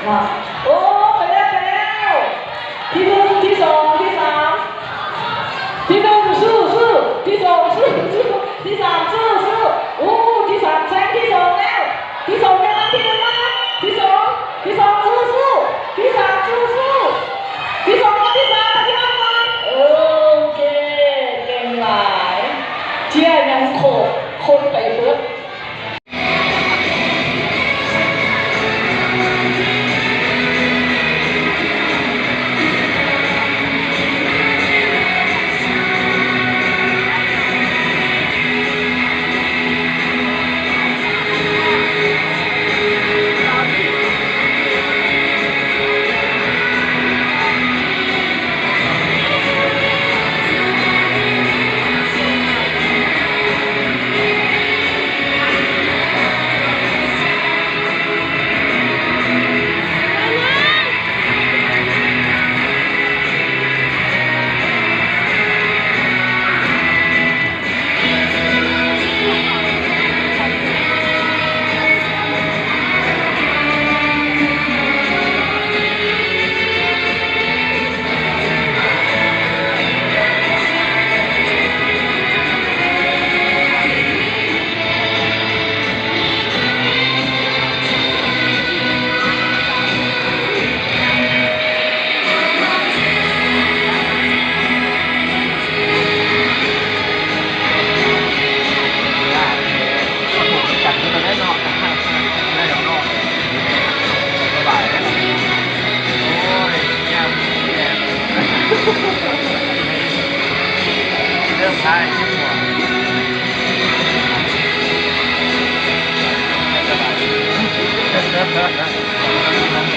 มาโอ้ไปแล้วไปแล้วที่หนึ่งที่สองที่สามที่หนึ่งสู้สู้ที่สองสู้สู้ที่สามสู้สู้โอ้ที่สามแซงที่สองแล้วที่สองยังมาที่หนึ่งมาที่สองสู้สู้ที่สามสู้สู้ที่สองที่สามที่ห้ามาโอเคเก่งหลายเชี่ยยังโคตรคนไปเบิดเริ่มได้ที่หัวสบาย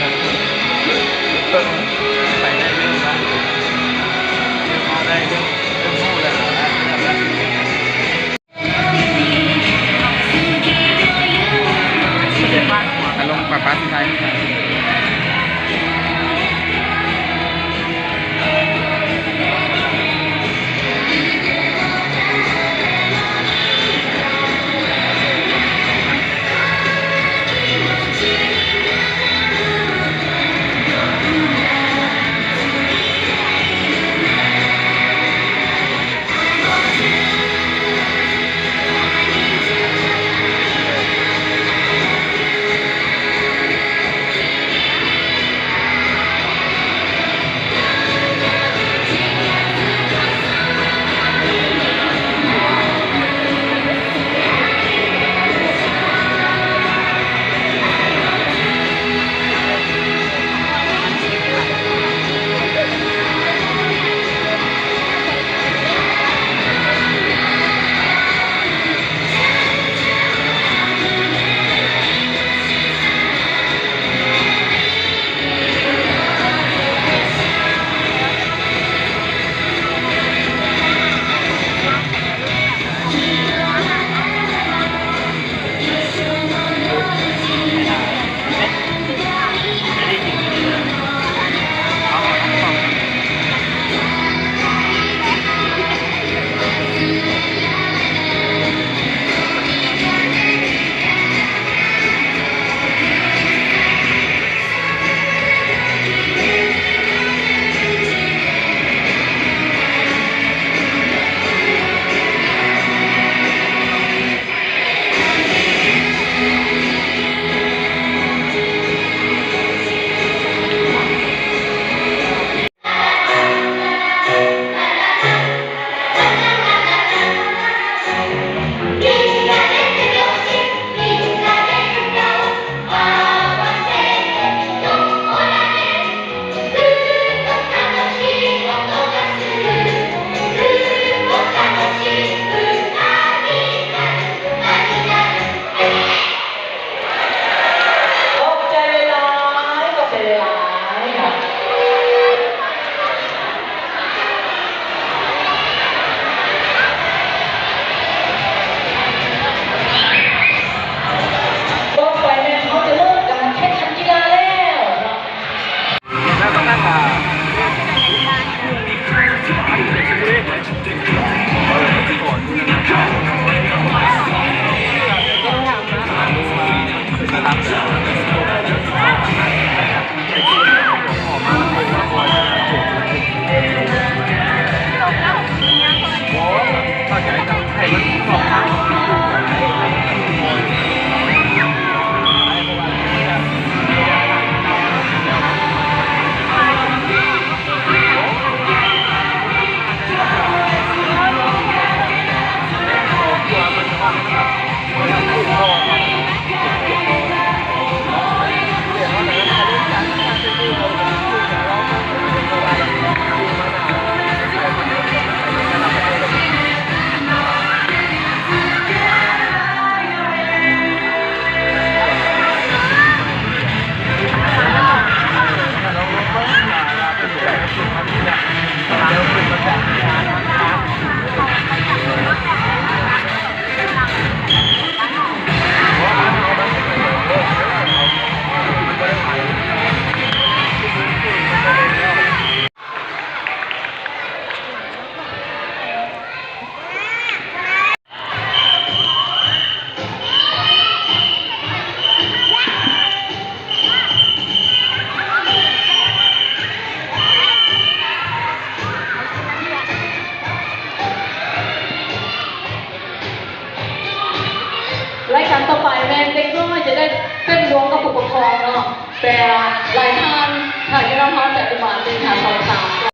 ไปได้เรื่องละเอาได้เรื่องพูดเลยนะเจ็บมากหัวลงปะปะที่ไทย ปกครองเนาะแต่หลายท่านค่ะที่เราทำแต่อุบาทเป็นค่ะสอบถาม